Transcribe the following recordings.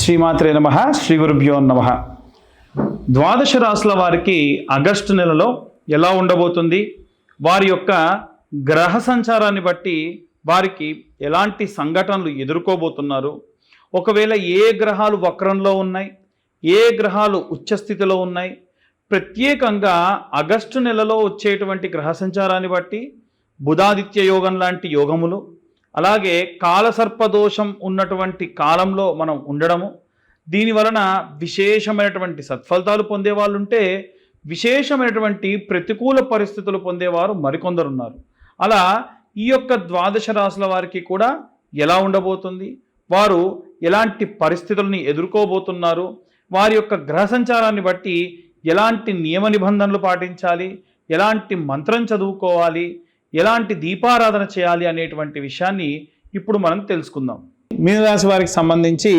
శ్రీమాత్రే నమః. శ్రీ గురుభ్యో నమః. ద్వాదశ రాశుల వారికి ఆగస్టు నెలలో ఎలా ఉండబోతుంది, వారి యొక్క గ్రహ సంచారాన్ని బట్టి వారికి ఎలాంటి సంఘటనలు ఎదుర్కోబోతున్నారు, ఒకవేళ ఏ గ్రహాలు వక్రంలో ఉన్నాయి, ఏ గ్రహాలు ఉచ్చస్థితిలో ఉన్నాయి, ప్రత్యేకంగా ఆగస్టు నెలలో వచ్చేటువంటి గ్రహ సంచారాన్ని బట్టి బుధాదిత్య యోగం లాంటి యోగములు, అలాగే కాలసర్పదోషం ఉన్నటువంటి కాలంలో మనం ఉండడము, దీని వలన విశేషమైనటువంటి సత్ఫలితాలు పొందేవాళ్ళు ఉంటే విశేషమైనటువంటి ప్రతికూల పరిస్థితులు పొందేవారు మరికొందరు ఉన్నారు. అలా ఈ యొక్క ద్వాదశ రాశుల వారికి కూడా ఎలా ఉండబోతుంది, వారు ఎలాంటి పరిస్థితులని ఎదుర్కోబోతున్నారు, వారి యొక్క గ్రహ సంచారాన్ని బట్టి ఎలాంటి నియమ నిబంధనలు పాటించాలి, ఎలాంటి మంత్రం చదువుకోవాలి, ఎలాంటి దీపారాధన చేయాలి అనేటువంటి విషయాన్ని ఇప్పుడు మనం తెలుసుకుందాం. మీనరాశి వారికి సంబంధించి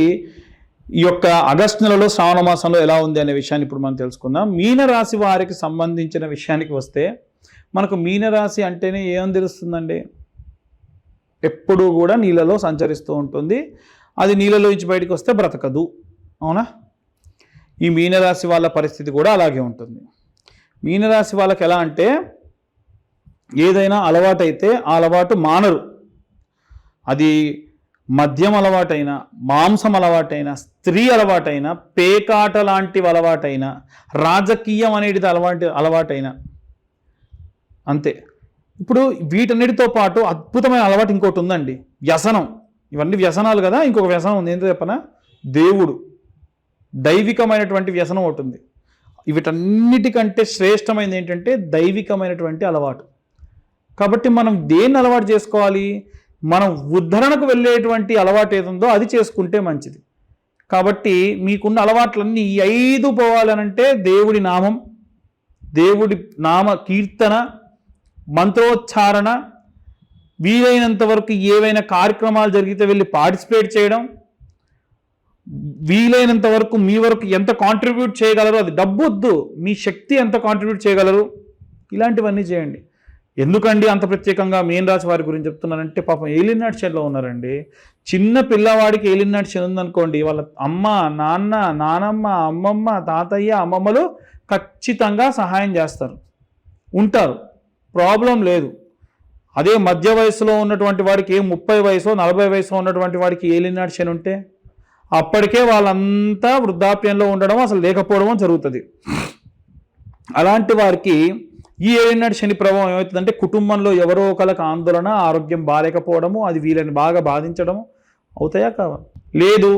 ఈ యొక్క ఆగస్టు నెలలో శ్రావణ మాసంలో ఎలా ఉంది అనే విషయాన్ని ఇప్పుడు మనం తెలుసుకుందాం. మీనరాశి వారికి సంబంధించిన విషయానికి వస్తే మనకు మీనరాశి అంటేనే ఏం తెలుస్తుందండి, ఎప్పుడూ కూడా నీళ్ళలో సంచరిస్తూ ఉంటుంది. అది నీళ్ళలో నుంచి బయటకు వస్తే బ్రతకదు, అవునా? ఈ మీనరాశి వాళ్ళ పరిస్థితి కూడా అలాగే ఉంటుంది. మీనరాశి వాళ్ళకి ఎలా అంటే ఏదైనా అలవాటైతే ఆ అలవాటు మానరు. అది మద్యం అలవాటైనా, మాంసం అలవాటైనా, స్త్రీ అలవాటైనా, పేకాట లాంటివి అలవాటైనా, రాజకీయం అనేది అలవాటైనా అంతే. ఇప్పుడు వీటన్నిటితో పాటు అద్భుతమైన అలవాటు ఇంకోటి ఉందండి, వ్యసనం. ఇవన్నీ వ్యసనాలు కదా, ఇంకొక వ్యసనం ఉంది. ఏంటో చెప్పనా? దేవుడు, దైవికమైనటువంటి వ్యసనం ఒకటి ఉంది. వీటన్నిటికంటే శ్రేష్టమైనది ఏంటంటే దైవికమైనటువంటి అలవాటు. కాబట్టి మనం దేన్ని అలవాటు చేసుకోవాలి? మనం ఉద్ధరణకు వెళ్ళేటువంటి అలవాటు ఏదుందో అది చేసుకుంటే మంచిది. కాబట్టి మీకున్న అలవాట్లన్నీ ఈ 5 పోవాలనంటే దేవుడి నామం, దేవుడి నామ కీర్తన, మంత్రోచ్చారణ, వీలైనంత వరకు ఏవైనా కార్యక్రమాలు జరిగితే వెళ్ళి పార్టిసిపేట్ చేయడం, వీలైనంత వరకు మీ వరకు ఎంత కాంట్రిబ్యూట్ చేయగలరు, అది డబ్బు వద్దు, మీ శక్తి ఎంత కాంట్రిబ్యూట్ చేయగలరు, ఇలాంటివన్నీ చేయండి. ఎందుకండి అంత ప్రత్యేకంగా మీన రాశి వారి గురించి చెప్తున్నానంటే, పాపం ఏలినాటి శనిలో ఉన్నారండి. చిన్న పిల్లవాడికి ఏలినాటి శని ఉందనుకోండి, వాళ్ళ అమ్మ, నాన్న, నానమ్మ, అమ్మమ్మ, తాతయ్య, అమ్మమ్మలు ఖచ్చితంగా సహాయం చేస్తారు, ఉంటారు, ప్రాబ్లం లేదు. అదే మధ్య వయసులో ఉన్నటువంటి వాడికి 30 వయసు 40 వయసు ఉన్నటువంటి వాడికి ఏలినాటి శని ఉంటే అప్పటికే వాళ్ళంతా వృద్ధాప్యంలో ఉండడం, అసలు లేకపోవడం జరుగుతుంది. అలాంటి వారికి ఈ ఏలినాటి శని ప్రభావం ఏమవుతుందంటే కుటుంబంలో ఎవరో ఒకరికి ఆందోళన, ఆరోగ్యం బాగాలేకపోవడము, అది వీళ్ళని బాగా బాధించడము అవుతాయా కావా? లేదు,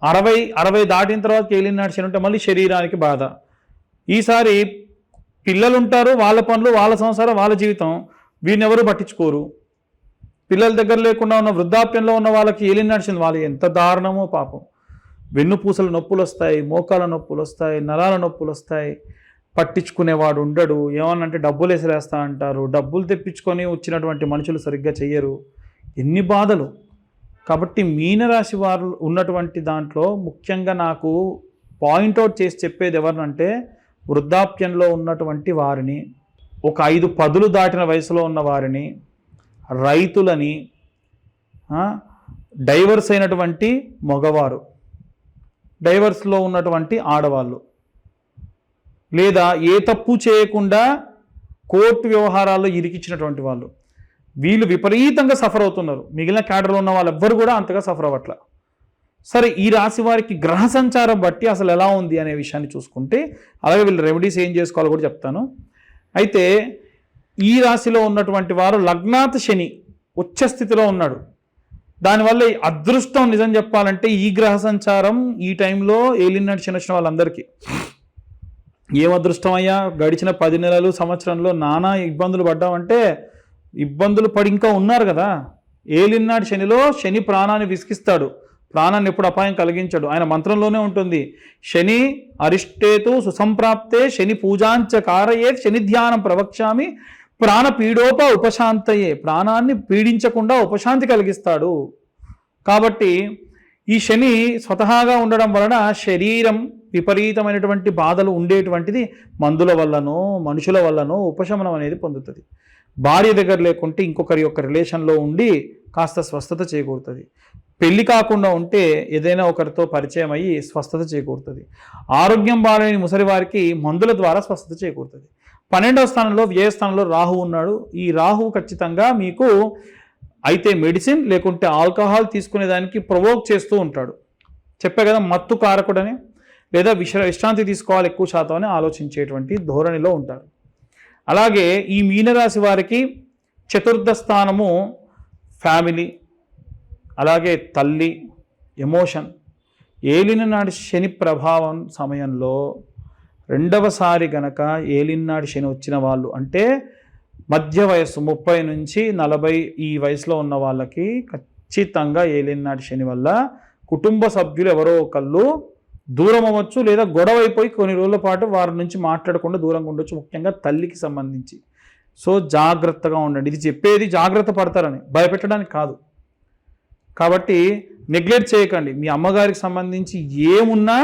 60 దాటిన తర్వాత ఏలినాటి శని ఉంటే మళ్ళీ శరీరానికి బాధ. ఈసారి పిల్లలు ఉంటారు, వాళ్ళ పనులు, వాళ్ళ సంసారం, వాళ్ళ జీవితం, వీరిని ఎవరు పట్టించుకోరు. పిల్లల దగ్గర లేకుండా ఉన్న వృద్ధాప్యంలో ఉన్న వాళ్ళకి ఏలినాటి శని, వాళ్ళు ఎంత దారుణమో పాపం. వెన్నుపూసల నొప్పులు వస్తాయి, మోకాల నొప్పులు వస్తాయి, నరాల నొప్పులు వస్తాయి, పట్టించుకునేవాడు ఉండడు. ఏమన్నంటే డబ్బులు వేసిరేస్తా అంటారు, డబ్బులు తెప్పించుకొని వచ్చినటువంటి మనుషులు సరిగ్గా చెయ్యరు, ఎన్ని బాధలు. కాబట్టి మీనరాశి వారు ఉన్నటువంటి దాంట్లో ముఖ్యంగా నాకు పాయింట్అవుట్ చేసి చెప్పేది ఎవరినంటే వృద్ధాప్యంలో ఉన్నటువంటి వారిని, ఒక 5 పదులు దాటిన వయసులో ఉన్న వారిని, రైతులని, డైవర్స్ అయినటువంటి మగవారు, డైవర్స్లో ఉన్నటువంటి ఆడవాళ్ళు, లేదా ఏ తప్పు చేయకుండా కోర్టు వ్యవహారాల్లో ఇరికిచ్చినటువంటి వాళ్ళు, వీళ్ళు విపరీతంగా సఫర్ అవుతున్నారు. మిగిలిన క్యాడర్లో ఉన్న వాళ్ళు ఎవ్వరు కూడా అంతగా సఫర్ అవ్వట్ల. సరే, ఈ రాశి వారికి గ్రహ సంచారం బట్టి అసలు ఎలా ఉంది అనే విషయాన్ని చూసుకుంటే, అలాగే వీళ్ళు రెమెడీస్ ఏం చేసుకోవాలో కూడా చెప్తాను. అయితే ఈ రాశిలో ఉన్నటువంటి వారు లగ్నాత్ శని ఉచ్చస్థితిలో ఉన్నాడు. దానివల్ల అదృష్టం నిజం చెప్పాలంటే ఈ గ్రహ సంచారం ఈ టైంలో ఏలినాటి శని వచ్చిన వాళ్ళందరికీ ఏం అదృష్టం అయ్యా. గడిచిన 10 నెలలు, సంవత్సరంలో నానా ఇబ్బందులు పడ్డామంటే ఇబ్బందులు పడి ఇంకా ఉన్నారు కదా. ఏలినాటి శనిలో శని ప్రాణాన్ని విసిగిస్తాడు, ప్రాణాన్ని ఎప్పుడు అపాయం కలిగించాడు. ఆయన మంత్రంలోనే ఉంటుంది, శని అరిష్టేతు సుసంప్రాప్తే శని పూజాంచ కారయే శని ధ్యానం ప్రవక్ష్యామి ప్రాణపీడోప ఉపశాంతయే. ప్రాణాన్ని పీడించకుండా ఉపశాంతి కలిగిస్తాడు. కాబట్టి ఈ శని స్వతహాగా ఉండడం వలన శరీరం విపరీతమైనటువంటి బాధలు ఉండేటువంటిది మందుల వల్లనో మనుషుల వల్లనో ఉపశమనం అనేది పొందుతుంది. భార్య దగ్గర లేకుంటే ఇంకొకరి యొక్క రిలేషన్లో ఉండి కాస్త స్వస్థత చేకూరుతుంది. పెళ్లి కాకుండా ఉంటే ఏదైనా ఒకరితో పరిచయం అయ్యి స్వస్థత చేకూరుతుంది. ఆరోగ్యం బాలేని ముసలి వారికి మందుల ద్వారా స్వస్థత చేకూరుతుంది. 12వ స్థానంలో వ్యయస్థానంలో రాహు ఉన్నాడు. ఈ రాహు ఖచ్చితంగా మీకు అయితే మెడిసిన్ లేకుంటే ఆల్కహాల్ తీసుకునేదానికి ప్రొవోక్ చేస్తూ ఉంటాడు. చెప్పే కదా మత్తు కారకుడని, లేదా విశ్రాంతి తీసుకోవాలి ఎక్కువ శాతం అని ఆలోచించేటువంటి ధోరణిలో ఉంటారు. అలాగే ఈ మీనరాశి వారికి చతుర్థ స్థానము ఫ్యామిలీ, అలాగే తల్లి, ఎమోషన్. ఏలినాటి శని ప్రభావం సమయంలో రెండవసారి గనక ఏలినాటి శని వచ్చిన వాళ్ళు అంటే మధ్య వయస్సు 30 నుంచి 40 ఈ వయసులో ఉన్న వాళ్ళకి ఖచ్చితంగా ఏలినాటి శని వల్ల కుటుంబ సభ్యులు ఎవరో ఒకళ్ళు దూరం అవ్వచ్చు, లేదా గొడవ అయిపోయి కొన్ని రోజుల పాటు వారి నుంచి మాట్లాడకుండా దూరంగా ఉండొచ్చు, ముఖ్యంగా తల్లికి సంబంధించి. సో జాగ్రత్తగా ఉండండి. ఇది చెప్పేది జాగ్రత్త పడతారని, భయపెట్టడానికి కాదు. కాబట్టి నెగ్లెక్ట్ చేయకండి. మీ అమ్మగారికి సంబంధించి ఏమున్నా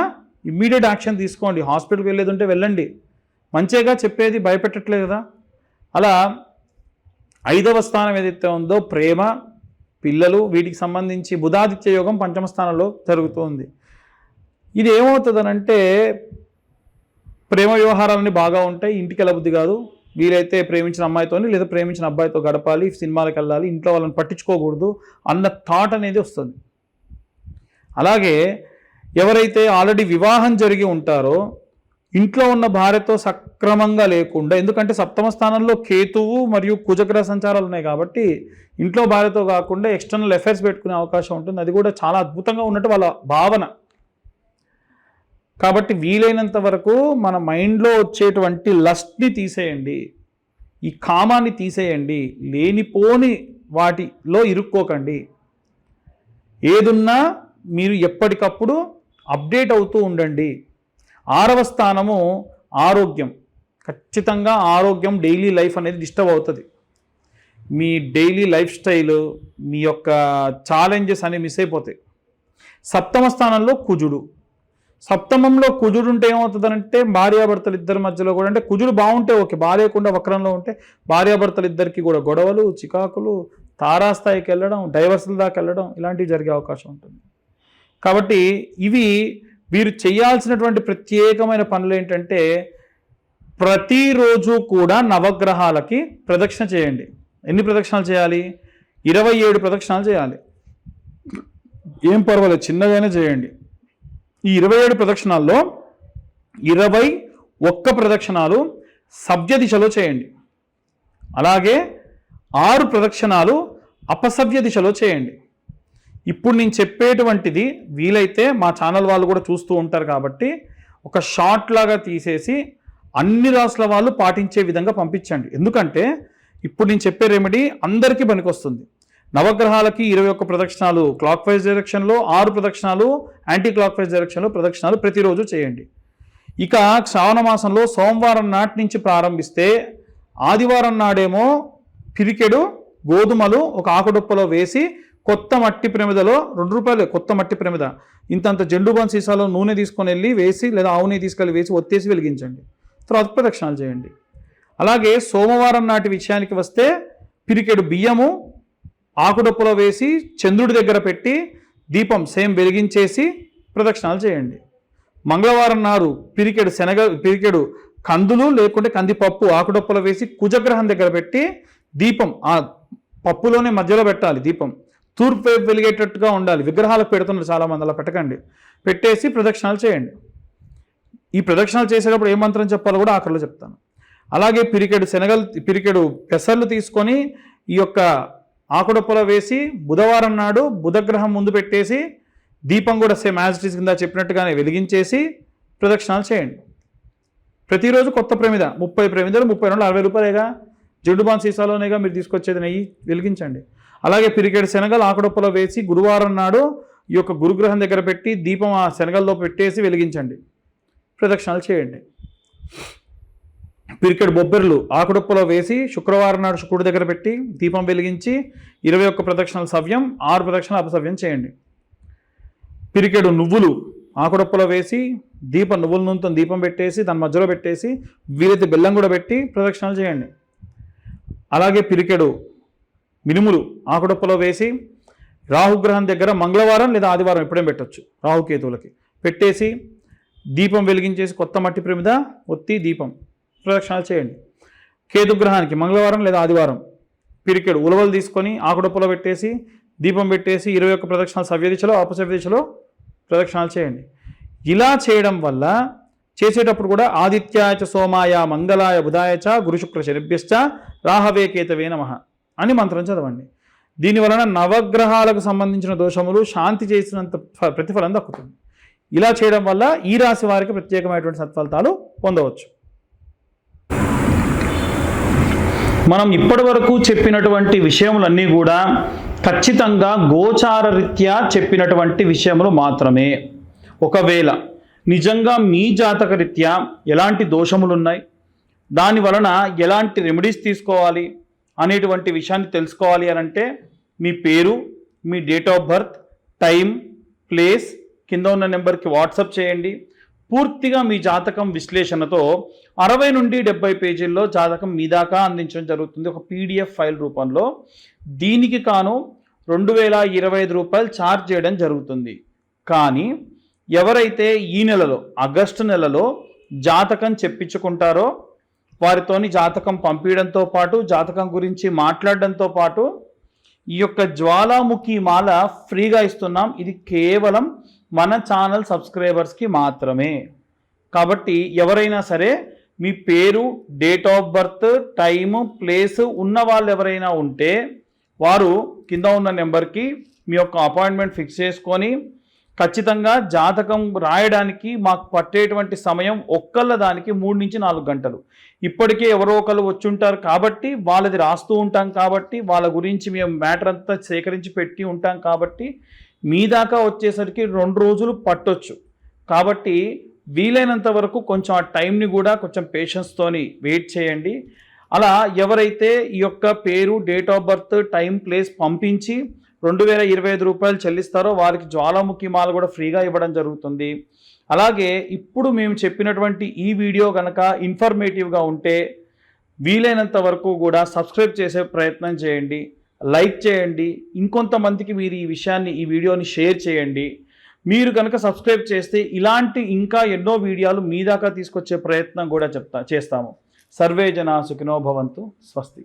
ఇమ్మీడియట్ యాక్షన్ తీసుకోండి. హాస్పిటల్కి వెళ్ళేది ఉంటే వెళ్ళండి. మంచిగా చెప్పేది, భయపెట్టట్లేదు కదా. అలా 5వ స్థానం ఏదైతే ఉందో ప్రేమ, పిల్లలు, వీటికి సంబంధించి బుధాదిత్య యోగం 5వ స్థానంలో జరుగుతుంది. ఇది ఏమవుతుందనంటే ప్రేమ వ్యవహారాలన్నీ బాగా ఉంటాయి, ఇంటికి వెళ్ళబుద్ధి కాదు. వీలైతే ప్రేమించిన అమ్మాయితో లేదా ప్రేమించిన అబ్బాయితో గడపాలి, సినిమాలకు వెళ్ళాలి, ఇంట్లో వాళ్ళని పట్టించుకోకూడదు అన్న థాట్ అనేది వస్తుంది. అలాగే ఎవరైతే ఆల్రెడీ వివాహం జరిగి ఉంటారో ఇంట్లో ఉన్న భార్యతో సక్రమంగా లేకుండా, ఎందుకంటే 7వ స్థానంలో కేతువు మరియు కుజగ్రహ సంచారాలు ఉన్నాయి కాబట్టి ఇంట్లో భార్యతో కాకుండా ఎక్స్టర్నల్ అఫైర్స్ పెట్టుకునే అవకాశం ఉంటుంది. అది కూడా చాలా అద్భుతంగా ఉన్నట్టు వాళ్ళ భావన. కాబట్టి వీలైనంత వరకు మన మైండ్లో వచ్చేటువంటి లస్ట్ని తీసేయండి, ఈ కామాన్ని తీసేయండి, లేనిపోని వాటిలో ఇరుక్కోకండి. ఏదున్నా మీరు ఎప్పటికప్పుడు అప్డేట్ అవుతూ ఉండండి. 6వ స్థానము ఆరోగ్యం. ఖచ్చితంగా ఆరోగ్యం, డైలీ లైఫ్ అనేది డిస్టర్బ్ అవుతుంది. మీ డైలీ లైఫ్ స్టైల్, మీ యొక్క ఛాలెంజెస్ అనేవి మిస్ అయిపోతాయి. 7వ స్థానంలో కుజుడు. సప్తమంలో కుజుడు ఉంటే ఏమవుతుందంటే భార్యాభర్తలు ఇద్దరి మధ్యలో కూడా, అంటే కుజుడు బాగుంటే ఓకే, బాగాలేకుండా వక్రంలో ఉంటే భార్యాభర్తలు ఇద్దరికి కూడా గొడవలు, చికాకులు, తారాస్థాయికి వెళ్ళడం, డైవర్సుల దాకా వెళ్ళడం, ఇలాంటివి జరిగే అవకాశం ఉంటుంది. కాబట్టి ఇవి వీరు చేయాల్సినటువంటి ప్రత్యేకమైన పనులు ఏంటంటే ప్రతిరోజు కూడా నవగ్రహాలకి ప్రదక్షిణ చేయండి. ఎన్ని ప్రదక్షిణాలు చేయాలి? 27 ప్రదక్షిణాలు చేయాలి. ఏం పర్వాలేదు, చిన్నగానే చేయండి. ఈ 27 ప్రదక్షిణాల్లో 21 ప్రదక్షిణాలు సవ్య దిశలో చేయండి. అలాగే 6 ప్రదక్షిణాలు అపసవ్య దిశలో చేయండి. ఇప్పుడు నేను చెప్పేటువంటిది వీలైతే మా ఛానల్ వాళ్ళు కూడా చూస్తూ ఉంటారు కాబట్టి ఒక షార్ట్ లాగా తీసేసి అన్ని రాసుల వాళ్ళు పాటించే విధంగా పంపించండి. ఎందుకంటే ఇప్పుడు నేను చెప్పే రెమెడీ అందరికీ పనికొస్తుంది. నవగ్రహాలకి 21 ప్రదక్షిణాలు క్లాక్ వైజ్ డైరెక్షన్లో, 6 ప్రదక్షిణాలు యాంటీ క్లాక్ వైజ్ డైరెక్షన్లో ప్రదక్షిణాలు ప్రతిరోజు చేయండి. ఇక శ్రావణ మాసంలో సోమవారం నాటి నుంచి ప్రారంభిస్తే ఆదివారం నాడేమో పిరికెడు గోధుమలు ఒక ఆకుడొప్పలో వేసి కొత్త మట్టి ప్రమిదలో ₹2 కొత్త మట్టి ప్రమిద ఇంతంత జెండుబాన్ సీసాలో నూనె తీసుకొని వెళ్ళి వేసి, లేదా ఆవు నెయ్యి తీసుకెళ్ళి వేసి ఒత్తేసి వెలిగించండి. తర్వాత ప్రదక్షిణాలు చేయండి. అలాగే సోమవారం నాటి విషయానికి వస్తే పిరికెడు బియ్యము ఆకుడొప్పలో వేసి చంద్రుడి దగ్గర పెట్టి దీపం సేమ్ వెలిగించేసి ప్రదక్షిణాలు చేయండి. మంగళవారం నాడు పిరికెడు కందులు లేకుంటే కందిపప్పు ఆకుడొప్పలో వేసి కుజగ్రహం దగ్గర పెట్టి దీపం ఆ పప్పులోనే మధ్యలో పెట్టాలి. దీపం తూర్పు వైపు వెలిగేటట్టుగా ఉండాలి. విగ్రహాలకు పెడుతున్నారు చాలామంది, అలా పెట్టకండి. పెట్టేసి ప్రదక్షిణాలు చేయండి. ఈ ప్రదక్షిణాలు చేసేటప్పుడు ఏ మంత్రం చెప్పాలో కూడా ఆఖరిలో చెప్తాను. అలాగే పిరికెడు పెసర్లు తీసుకొని ఈ యొక్క ఆకుడొప్పలో వేసి బుధవారం నాడు బుధగ్రహం ముందు పెట్టేసి దీపం కూడా సేమ్ యాజ్ ఇట్ ఈస్ కింద చెప్పినట్టుగానే వెలిగించేసి ప్రదక్షిణాలు చేయండి. ప్రతిరోజు కొత్త ప్రమిద 30 ప్రమిదలు 32 ₹60 జెండుబాన్ సీసాలోనేగా మీరు తీసుకొచ్చేది, నెయ్యి వెలిగించండి. అలాగే పిరికెడు శనగలు ఆకుడొప్పలో వేసి గురువారం నాడు ఈ యొక్క గురుగ్రహం దగ్గర పెట్టి దీపం ఆ శనగల్లో పెట్టేసి వెలిగించండి. ప్రదక్షిణాలు చేయండి. పిరికెడు బొబ్బెర్లు ఆకుడొప్పలో వేసి శుక్రవారం నాడు శుక్రుడి దగ్గర పెట్టి దీపం వెలిగించి 21 ప్రదక్షిణాలు సవ్యం, 6 ప్రదక్షిణాలు అపసవ్యం చేయండి. పిరికెడు నువ్వులు ఆకుడొప్పలో వేసి నువ్వుల నూనెతో దీపం పెట్టేసి దాని మధ్యలో పెట్టేసి వీలైతే బెల్లం కూడా పెట్టి ప్రదక్షిణాలు చేయండి. అలాగే పిరికెడు మినుములు ఆకుడొప్పలో వేసి రాహుగ్రహం దగ్గర మంగళవారం లేదా ఆదివారం ఎప్పుడేం పెట్టచ్చు, రాహుకేతువులకి పెట్టేసి దీపం వెలిగించేసి కొత్త మట్టి ప్రమిద ఒత్తి దీపం ప్రదక్షిణాలు చేయండి. కేతుగ్రహానికి మంగళవారం లేదా ఆదివారం పిరికెడు ఉలవలు తీసుకొని ఆకుడప్పులో పెట్టేసి దీపం పెట్టేసి 21 ప్రదక్షిణాలు సవ్య దిశలో అపసవ్య దిశలో ప్రదక్షిణాలు చేయండి. ఇలా చేయడం వల్ల చేసేటప్పుడు కూడా ఆదిత్యాయ సోమాయ మంగళాయ బుధాయ చ గురు శుక్ర శనిభ్యశ్చ రాహవే కేతవే నమః అని మంత్రం చదవండి. దీనివలన నవగ్రహాలకు సంబంధించిన దోషములు శాంతి చేసినంత ప్రతిఫలం దక్కుతుంది. ఇలా చేయడం వల్ల ఈ రాశి వారికి ప్రత్యేకమైనటువంటి సత్ఫలితాలు పొందవచ్చు. మనం ఇప్పటి వరకు చెప్పినటువంటి విషయములన్నీ కూడా ఖచ్చితంగా గోచార రీత్యా చెప్పినటువంటి విషయములు మాత్రమే. ఒకవేళ నిజంగా మీ జాతక రీత్యా ఎలాంటి దోషములు ఉన్నాయి, దాని వలన ఎలాంటి రెమెడీస్ తీసుకోవాలి అనేటువంటి విషయాన్ని తెలుసుకోవాలి అని అంటే మీ పేరు, మీ date of birth, time, place కింద ఉన్న నెంబర్కి వాట్సాప్ చేయండి. పూర్తిగా మీ జాతకం విశ్లేషణతో 60 నుండి 70 పేజీల్లో జాతకం మీ దాకా అందించడం జరుగుతుంది ఒక PDF ఫైల్ రూపంలో. దీనికి కాను 2025 రూపాయలు ఛార్జ్ చేయడం జరుగుతుంది. కానీ ఎవరైతే ఈ నెలలో ఆగస్టు నెలలో జాతకం చెప్పించుకుంటారో వారితోని జాతకం పంపించడంతో పాటు జాతకం గురించి మాట్లాడడంతో పాటు ఈ యొక్క జ్వాలాముఖి మాల ఫ్రీగా ఇస్తున్నాం. ఇది కేవలం మన ఛానల్ సబ్స్క్రైబర్స్కి మాత్రమే. కాబట్టి ఎవరైనా సరే మీ పేరు, date of birth, time, place ఉన్న వాళ్ళు ఎవరైనా ఉంటే వారు కింద ఉన్న నెంబర్కి మీ యొక్క అపాయింట్మెంట్ ఫిక్స్ చేసుకొని ఖచ్చితంగా జాతకం రాయడానికి మాకు పట్టేటువంటి సమయం ఒక్కళ్ళ దానికి 3 నుంచి 4 గంటలు. ఇప్పటికే ఎవరో ఒకరు వచ్చి ఉంటారు కాబట్టి వాళ్ళది రాస్తూ ఉంటాం కాబట్టి వాళ్ళ గురించి మేము మ్యాటర్ అంతా సేకరించి పెట్టి ఉంటాం కాబట్టి మీ దాకా వచ్చేసరికి 2 రోజులు పట్టొచ్చు. కాబట్టి వీలైనంత వరకు కొంచెం ఆ టైంని కూడా కొంచెం పేషెన్స్తోని వెయిట్ చేయండి. అలా ఎవరైతే ఈ యొక్క పేరు, date of birth, time, place పంపించి 2025 రూపాయలు చెల్లిస్తారో వారికి జ్వాలాముఖి మాల కూడా ఫ్రీగా ఇవ్వడం జరుగుతుంది. అలాగే ఇప్పుడు మేము చెప్పినటువంటి ఈ వీడియో కనుక ఇన్ఫర్మేటివ్గా ఉంటే వీలైనంత వరకు కూడా సబ్స్క్రైబ్ చేసే ప్రయత్నం చేయండి, లైక్ చేయండి, ఇంకొంతమందికి మీరు ఈ వీడియోని షేర్ చేయండి. మీరు కనుక సబ్స్క్రైబ్ చేస్తే ఇలాంటి ఇంకా ఎన్నో వీడియోలు మీ దాకా తీసుకొచ్చే ప్రయత్నం కూడా చేస్తాము. సర్వే జనా సుఖినో భవంతు. స్వస్తి.